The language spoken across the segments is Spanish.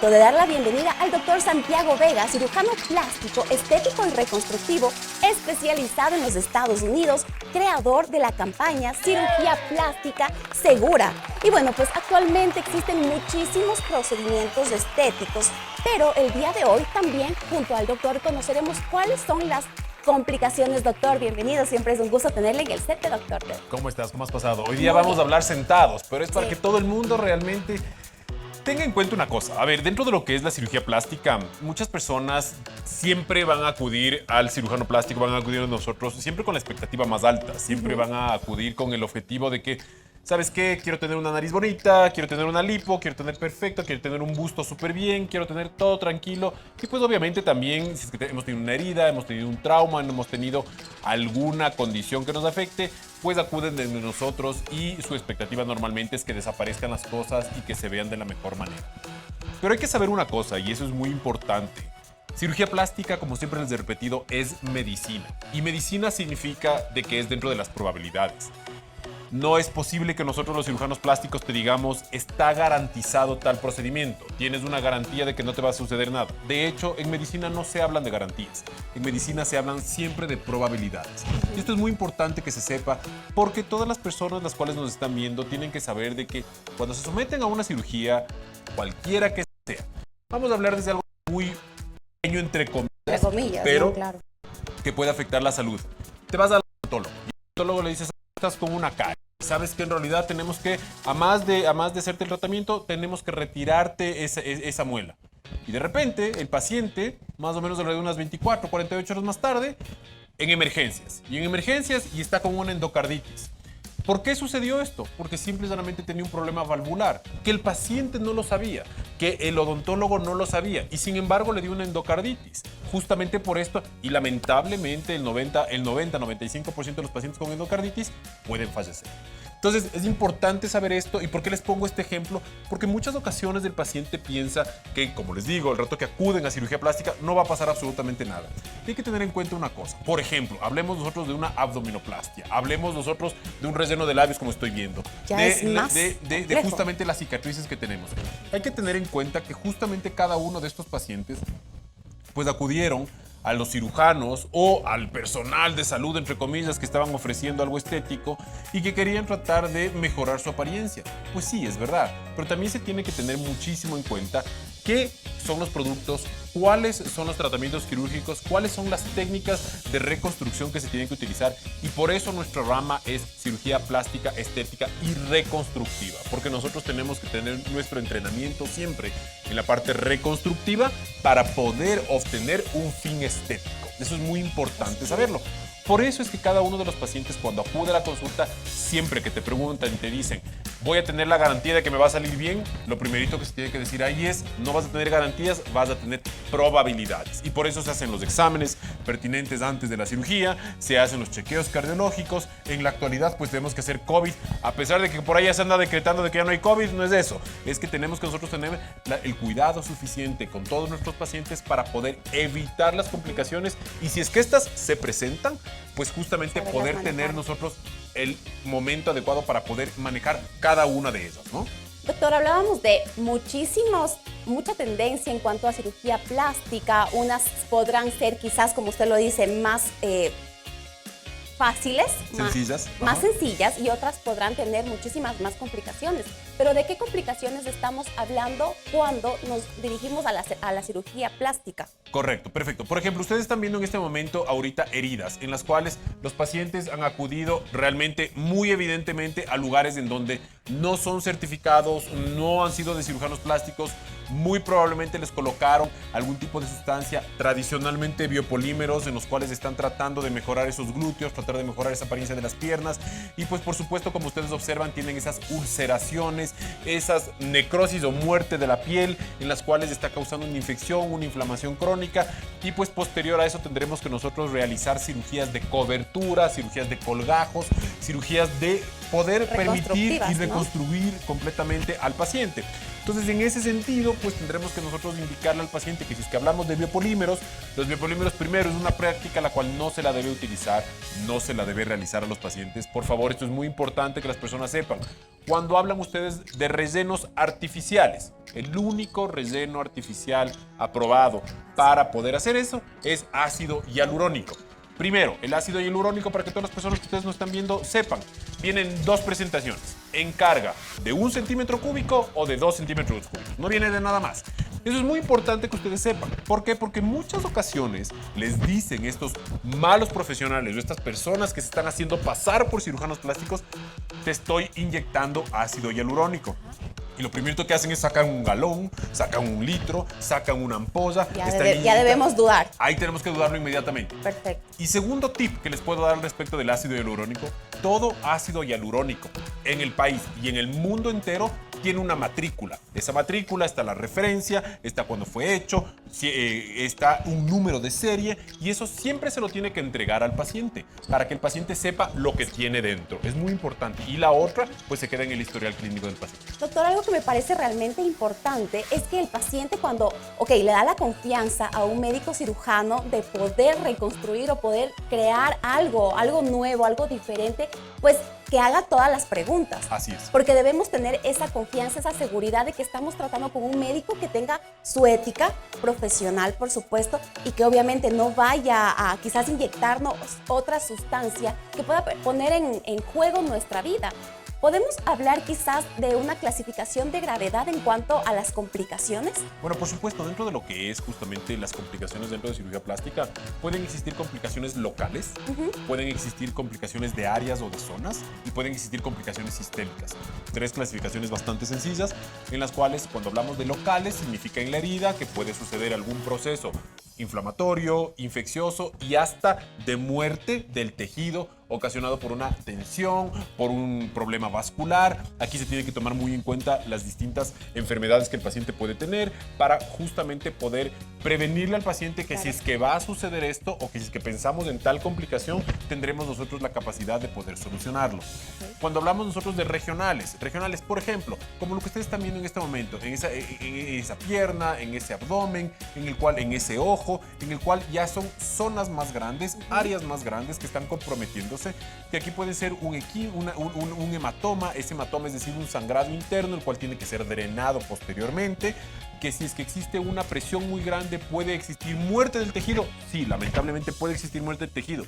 momento de dar la bienvenida al doctor Santiago Vega, cirujano plástico, estético y reconstructivo, especializado en los Estados Unidos, creador de la campaña Cirugía Plástica Segura. Y bueno, pues actualmente existen muchísimos procedimientos estéticos, pero el día de hoy también junto al doctor conoceremos cuáles son las complicaciones. Doctor, bienvenido, siempre es un gusto tenerle en el set de Doctor Ted. ¿Cómo estás? ¿Cómo has pasado? Hoy día vamos a hablar sentados, pero es para que todo el mundo realmente tenga en cuenta una cosa. A ver, dentro de lo que es la cirugía plástica, muchas personas siempre van a acudir al cirujano plástico, van a acudir a nosotros, siempre con la expectativa más alta, siempre van a acudir con el objetivo de que, ¿sabes qué? Quiero tener una nariz bonita, quiero tener una lipo, quiero tener perfecto, quiero tener un busto súper bien, quiero tener todo tranquilo. Y pues obviamente también, si es que hemos tenido una herida, hemos tenido un trauma, hemos tenido alguna condición que nos afecte, pues acuden de nosotros y su expectativa normalmente es que desaparezcan las cosas y que se vean de la mejor manera. Pero hay que saber una cosa, y eso es muy importante. Cirugía plástica, como siempre les he repetido, es medicina. Y medicina significa de que es dentro de las probabilidades. No es posible que nosotros los cirujanos plásticos te digamos, está garantizado tal procedimiento, tienes una garantía de que no te va a suceder nada. De hecho, en medicina no se hablan de garantías, en medicina se hablan siempre de probabilidades. Y esto es muy importante que se sepa, porque todas las personas las cuales nos están viendo tienen que saber de que cuando se someten a una cirugía, cualquiera que sea, vamos a hablar desde algo muy pequeño entre comillas, pero ¿no? Claro, que puede afectar la salud. Te vas al odontólogo y el odontólogo le dices, estás con una caries. Sabes que en realidad tenemos que, a más de hacerte el tratamiento, tenemos que retirarte esa muela. Y de repente, el paciente, más o menos alrededor de unas 24, 48 horas más tarde, en emergencias. Y en emergencias y está con una endocarditis. ¿Por qué sucedió esto? Porque simple y sencillamente tenía un problema valvular, que el paciente no lo sabía, que el odontólogo no lo sabía, y sin embargo le dio una endocarditis. Justamente por esto, y lamentablemente el 90-95% de los pacientes con endocarditis pueden fallecer. Entonces es importante saber esto. ¿Y por qué les pongo este ejemplo? Porque en muchas ocasiones el paciente piensa que, como les digo, el rato que acuden a cirugía plástica no va a pasar absolutamente nada. Hay que tener en cuenta una cosa. Por ejemplo, hablemos nosotros de una abdominoplastia, hablemos nosotros de un relleno de labios como estoy viendo, de justamente las cicatrices que tenemos. Hay que tener en cuenta que justamente cada uno de estos pacientes pues acudieron a los cirujanos o al personal de salud, entre comillas, que estaban ofreciendo algo estético y que querían tratar de mejorar su apariencia. Pues sí, es verdad, pero también se tiene que tener muchísimo en cuenta qué son los productos, cuáles son los tratamientos quirúrgicos, cuáles son las técnicas de reconstrucción que se tienen que utilizar, y por eso nuestra rama es cirugía plástica, estética y reconstructiva, porque nosotros tenemos que tener nuestro entrenamiento siempre en la parte reconstructiva para poder obtener un fin estético. Eso es muy importante saberlo. Por eso es que cada uno de los pacientes, cuando acude a la consulta, siempre que te preguntan y te dicen, voy a tener la garantía de que me va a salir bien, lo primerito que se tiene que decir ahí es, no vas a tener garantías, vas a tener probabilidades. Y por eso se hacen los exámenes pertinentes antes de la cirugía, se hacen los chequeos cardiológicos. En la actualidad, pues tenemos que hacer COVID. A pesar de que por ahí ya se anda decretando de que ya no hay COVID, no es eso. Es que tenemos que nosotros tener el cuidado suficiente con todos nuestros pacientes para poder evitar las complicaciones. Y si es que estas se presentan, pues justamente poder tener nosotros el momento adecuado para poder manejar cada una de ellas, ¿no? Doctor, hablábamos de mucha tendencia en cuanto a cirugía plástica. Unas podrán ser quizás, como usted lo dice, más fáciles, más sencillas, y otras podrán tener muchísimas más complicaciones. Pero ¿de qué complicaciones estamos hablando cuando nos dirigimos a la cirugía plástica? Correcto, perfecto. Por ejemplo, ustedes están viendo en este momento ahorita heridas en las cuales los pacientes han acudido realmente muy evidentemente a lugares en donde no son certificados, no han sido de cirujanos plásticos, muy probablemente les colocaron algún tipo de sustancia, tradicionalmente biopolímeros, en los cuales están tratando de mejorar esos glúteos, tratar de mejorar esa apariencia de las piernas, y pues por supuesto, como ustedes observan, tienen esas ulceraciones, esas necrosis o muerte de la piel, en las cuales está causando una infección, una inflamación crónica, y pues posterior a eso tendremos que nosotros realizar cirugías de cobertura, cirugías de colgajos, cirugías de poder permitir y reconstruir completamente al paciente. Entonces, en ese sentido, pues tendremos que nosotros indicarle al paciente que si es que hablamos de biopolímeros, los biopolímeros primero es una práctica la cual no se la debe utilizar, no se la debe realizar a los pacientes. Por favor, esto es muy importante que las personas sepan. cuando hablan ustedes de rellenos artificiales. El único relleno artificial aprobado para poder hacer eso es ácido hialurónico. Primero, el ácido hialurónico, para que todas las personas que ustedes nos están viendo sepan, vienen dos presentaciones. En carga de 1 centímetro cúbico o de 2 centímetros cúbicos. No viene de nada más. Eso es muy importante que ustedes sepan. ¿Por qué? Porque en muchas ocasiones les dicen estos malos profesionales o estas personas que se están haciendo pasar por cirujanos plásticos, te estoy inyectando ácido hialurónico. Y lo primero que hacen es sacan un galón, sacan un litro, sacan una ampolla. Ya debemos dudar. Ahí tenemos que dudarlo inmediatamente. Perfecto. Y segundo tip que les puedo dar al respecto del ácido hialurónico, todo ácido hialurónico en el país y en el mundo entero tiene una matrícula. Esa matrícula está la referencia, está cuando fue hecho, está un número de serie y eso siempre se lo tiene que entregar al paciente para que el paciente sepa lo que tiene dentro. Es muy importante. Y la otra, pues se queda en el historial clínico del paciente. Doctor, algo que me parece realmente importante es que el paciente cuando, le da la confianza a un médico cirujano de poder reconstruir o poder crear algo nuevo, algo diferente, pues que haga todas las preguntas. Así es. Porque debemos tener esa confianza, esa seguridad de que estamos tratando con un médico que tenga su ética profesional, por supuesto, y que obviamente no vaya a quizás inyectarnos otra sustancia que pueda poner en juego nuestra vida. ¿Podemos hablar quizás de una clasificación de gravedad en cuanto a las complicaciones? Bueno, por supuesto, dentro de lo que es justamente las complicaciones dentro de cirugía plástica, pueden existir complicaciones locales, pueden existir complicaciones de áreas o de zonas y pueden existir complicaciones sistémicas. 3 clasificaciones bastante sencillas en las cuales cuando hablamos de locales significa en la herida que puede suceder algún proceso inflamatorio, infeccioso y hasta de muerte del tejido ocasionado por una tensión, por un problema vascular. Aquí se tiene que tomar muy en cuenta las distintas enfermedades que el paciente puede tener para justamente poder prevenirle al paciente que si es que va a suceder esto o que si es que pensamos en tal complicación, tendremos nosotros la capacidad de poder solucionarlo. Cuando hablamos nosotros de regionales, por ejemplo, como lo que ustedes están viendo en este momento, en esa pierna, en ese abdomen, en ese ojo, en el cual ya son zonas más grandes, áreas más grandes que están comprometiéndose, que aquí puede ser un hematoma, ese hematoma es decir, un sangrado interno, el cual tiene que ser drenado posteriormente, que si es que existe una presión muy grande puede existir muerte del tejido, sí, lamentablemente puede existir muerte del tejido,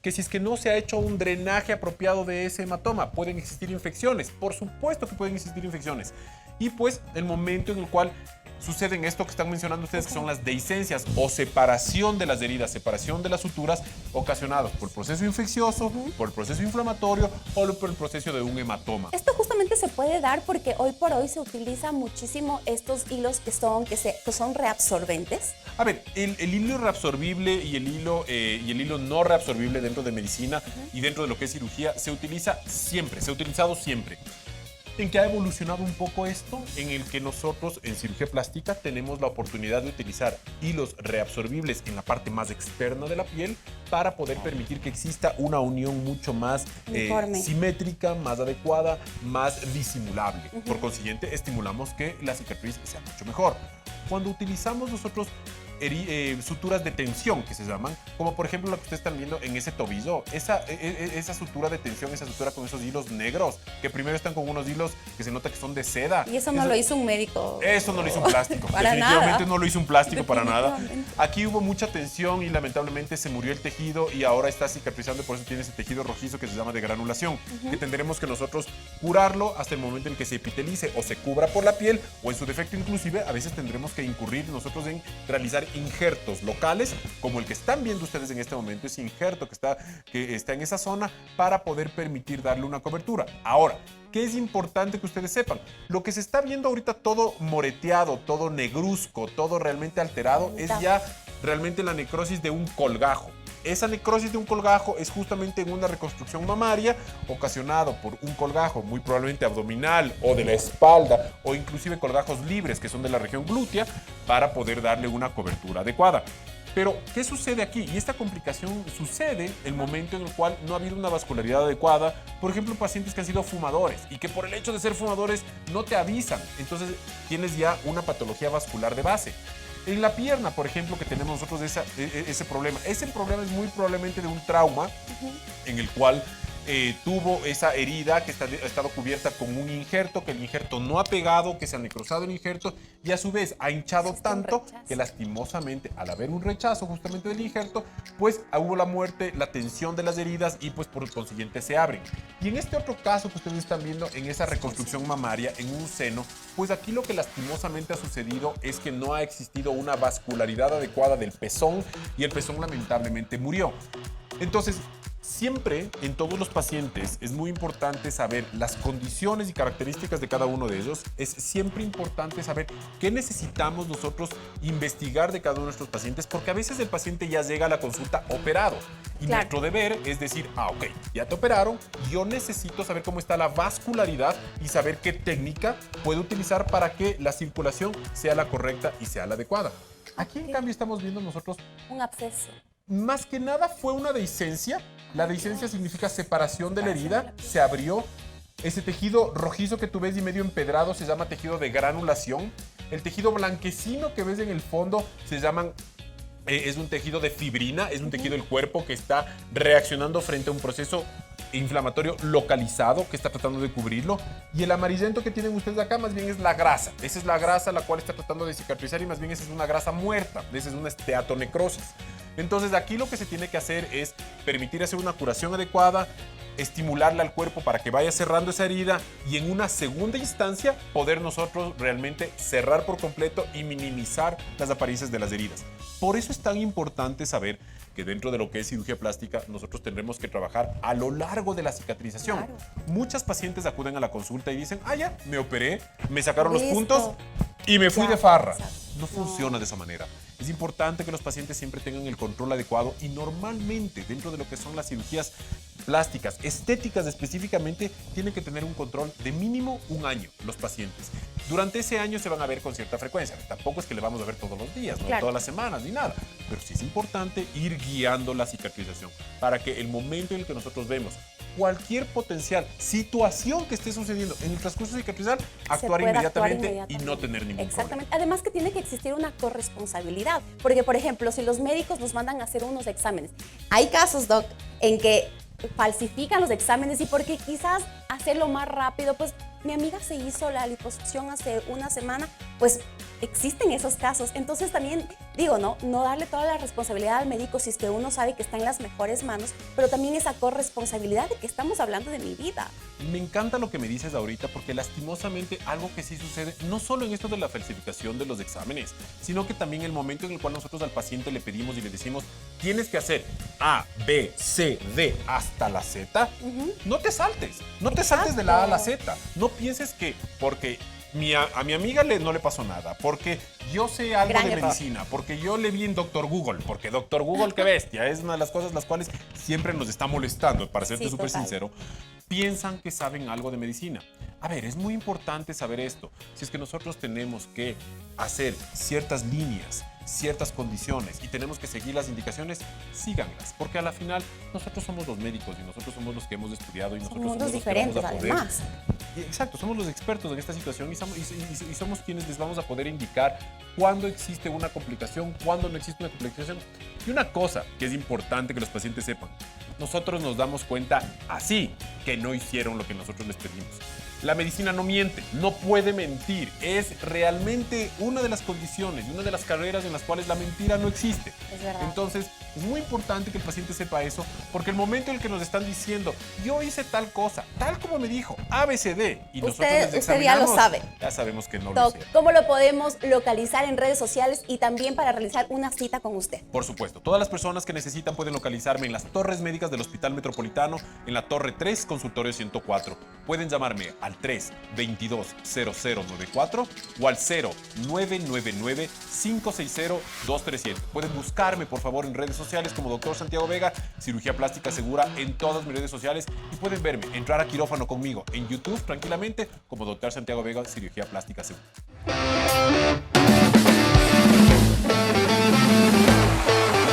que si es que no se ha hecho un drenaje apropiado de ese hematoma, pueden existir infecciones, por supuesto que pueden existir infecciones, y pues el momento en el cual suceden esto que están mencionando ustedes, que son las dehiscencias o separación de las heridas, separación de las suturas ocasionados por el proceso infeccioso, por el proceso inflamatorio o por el proceso de un hematoma. Esto justamente se puede dar porque hoy por hoy se utiliza muchísimo estos hilos que son reabsorbentes. A ver, el hilo reabsorbible y el hilo no reabsorbible dentro de medicina y dentro de lo que es cirugía se utiliza siempre, se ha utilizado siempre. ¿En qué ha evolucionado un poco esto? En el que nosotros en cirugía plástica tenemos la oportunidad de utilizar hilos reabsorbibles en la parte más externa de la piel para poder permitir que exista una unión mucho más simétrica, más adecuada, más disimulable. Por consiguiente, estimulamos que la cicatriz sea mucho mejor. Cuando utilizamos nosotros suturas de tensión que se llaman, como por ejemplo la que ustedes están viendo en ese tobillo, esa sutura de tensión, esa sutura con esos hilos negros, que primero están con unos hilos que se nota que son de seda. Y eso no lo hizo un médico. Eso no lo hizo un plástico. Para Definitivamente nada. no lo hizo un plástico para nada. Aquí hubo mucha tensión y lamentablemente se murió el tejido y ahora está cicatrizando, por eso tiene ese tejido rojizo que se llama de granulación, que tendremos que nosotros curarlo hasta el momento en que se epitelice o se cubra por la piel o en su defecto inclusive a veces tendremos que incurrir nosotros en realizar injertos locales, como el que están viendo ustedes en este momento, ese injerto que está en esa zona para poder permitir darle una cobertura. Ahora, ¿qué es importante que ustedes sepan? Lo que se está viendo ahorita todo moreteado, todo negruzco, todo realmente alterado, es ya realmente la necrosis de un colgajo. Esa necrosis de un colgajo es justamente en una reconstrucción mamaria ocasionado por un colgajo muy probablemente abdominal o de la espalda o inclusive colgajos libres que son de la región glútea para poder darle una cobertura adecuada. Pero, ¿qué sucede aquí? Y esta complicación sucede en el momento en el cual no ha habido una vascularidad adecuada. Por ejemplo, pacientes que han sido fumadores y que por el hecho de ser fumadores no te avisan. Entonces, tienes ya una patología vascular de base. En la pierna, por ejemplo, que tenemos nosotros ese problema. Ese problema es muy probablemente de un trauma en el cual tuvo esa herida que ha estado cubierta con un injerto, que el injerto no ha pegado, que se ha necrosado el injerto y a su vez ha hinchado tanto que lastimosamente al haber un rechazo justamente del injerto, pues hubo la muerte, la tensión de las heridas y pues por consiguiente se abren. Y en este otro caso que ustedes están viendo en esa reconstrucción mamaria en un seno, pues aquí lo que lastimosamente ha sucedido es que no ha existido una vascularidad adecuada del pezón y el pezón lamentablemente murió. Entonces, siempre en todos los pacientes es muy importante saber las condiciones y características de cada uno de ellos. Es siempre importante saber qué necesitamos nosotros investigar de cada uno de nuestros pacientes, porque a veces el paciente ya llega a la consulta operado. Y nuestro deber es decir, ok, ya te operaron, yo necesito saber cómo está la vascularidad y saber qué técnica puedo utilizar para que la circulación sea la correcta y sea la adecuada. Aquí en cambio estamos viendo nosotros un absceso. Más que nada fue una dehiscencia. La dehiscencia significa separación de la herida. Se abrió. Ese tejido rojizo que tú ves y medio empedrado se llama tejido de granulación. El tejido blanquecino que ves en el fondo se llaman... es un tejido de fibrina. Es un tejido del cuerpo que está reaccionando frente a un proceso inflamatorio localizado que está tratando de cubrirlo. Y el amarillento que tienen ustedes acá más bien es la grasa. Esa es la grasa la cual está tratando de cicatrizar y más bien esa es una grasa muerta. Esa es una esteatonecrosis. Entonces aquí lo que se tiene que hacer es permitir hacer una curación adecuada, estimularle al cuerpo para que vaya cerrando esa herida y en una segunda instancia poder nosotros realmente cerrar por completo y minimizar las apariencias de las heridas. Por eso es tan importante saber que dentro de lo que es cirugía plástica nosotros tendremos que trabajar a lo largo de la cicatrización. Claro. Muchas pacientes acuden a la consulta y dicen, ya, me operé, me sacaron los puntos y me fui de farra. No funciona de esa manera. Es importante que los pacientes siempre tengan el control adecuado y normalmente dentro de lo que son las cirugías plásticas, estéticas específicamente, tienen que tener un control de mínimo un año los pacientes. Durante ese año se van a ver con cierta frecuencia. Tampoco es que le vamos a ver todos los días, no todas las semanas ni nada. Pero sí es importante ir guiando la cicatrización para que el momento en el que nosotros vemos cualquier potencial situación que esté sucediendo en el transcurso cicatrizal, actuar inmediatamente y no tener ningún problema. Además que tiene que existir una corresponsabilidad, porque por ejemplo, si los médicos nos mandan a hacer unos exámenes, hay casos, doc, en que falsifican los exámenes y porque quizás hacerlo más rápido, pues mi amiga se hizo la liposucción hace una semana, pues existen esos casos. Entonces también digo, no darle toda la responsabilidad al médico si es que uno sabe que está en las mejores manos, pero también esa corresponsabilidad de que estamos hablando de mi vida. Me encanta lo que me dices ahorita porque lastimosamente algo que sí sucede, no solo en esto de la falsificación de los exámenes, sino que también el momento en el cual nosotros al paciente le pedimos y le decimos, tienes que hacer A, B, C, D hasta la Z, no te saltes de la A a la Z. No pienses que porque a mi amiga no le pasó nada, porque yo sé algo de medicina, porque yo le vi en Doctor Google, porque Doctor Google, qué bestia, es una de las cosas las cuales siempre nos está molestando, para serte súper sincero. Piensan que saben algo de medicina. A ver, es muy importante saber esto. Si es que nosotros tenemos que hacer ciertas líneas, ciertas condiciones y tenemos que seguir las indicaciones, síganlas, porque a la final nosotros somos los médicos y nosotros somos los que hemos estudiado y nosotros somos los diferentes, que vamos a poder, además. Exacto, somos los expertos en esta situación y somos quienes les vamos a poder indicar cuándo existe una complicación, cuándo no existe una complicación. Y una cosa que es importante que los pacientes sepan, nosotros nos damos cuenta así que no hicieron lo que nosotros les pedimos. La medicina no miente, no puede mentir. Es realmente una de las condiciones y una de las carreras en las cuales la mentira no existe. Es verdad. Entonces, es muy importante que el paciente sepa eso, porque el momento en el que nos están diciendo, yo hice tal cosa, tal como me dijo, ABCD, y nosotros les examinamos, usted ya lo sabe. Ya sabemos que no lo hicieron. ¿Cómo lo podemos localizar en redes sociales y también para realizar una cita con usted? Por supuesto, todas las personas que necesitan pueden localizarme en las torres médicas del Hospital Metropolitano, en la Torre 3, Consultorio 104. Pueden llamarme al 322-0094 o al 0999-560-237. Pueden buscarme, por favor, en redes sociales como Dr. Santiago Vega, Cirugía Plástica Segura en todas mis redes sociales y pueden verme, entrar a quirófano conmigo en YouTube tranquilamente como Dr. Santiago Vega, Cirugía Plástica Segura.